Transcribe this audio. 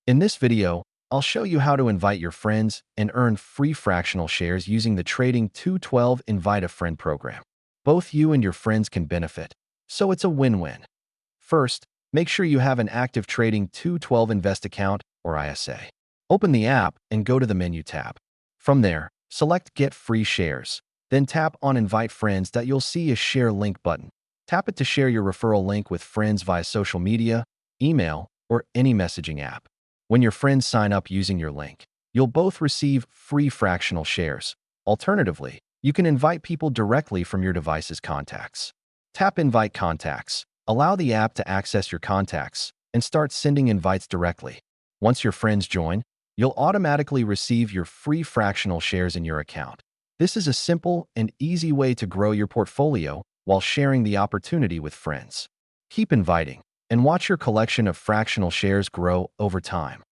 In this video, I'll show you how to invite your friends and earn free fractional shares using the Trading 212 Invite a Friend program. Both you and your friends can benefit, so it's a win-win. First, make sure you have an active Trading 212 Invest account or ISA. Open the app and go to the Menu tab. From there, select Get Free Shares. Then tap on Invite Friends that you'll see a Share Link button. Tap it to share your referral link with friends via social media, email, or any messaging app. When your friends sign up using your link, you'll both receive free fractional shares. Alternatively, you can invite people directly from your device's contacts. Tap Invite Contacts. Allow the app to access your contacts and start sending invites directly. Once your friends join, you'll automatically receive your free fractional shares in your account. This is a simple and easy way to grow your portfolio while sharing the opportunity with friends. Keep inviting and watch your collection of fractional shares grow over time.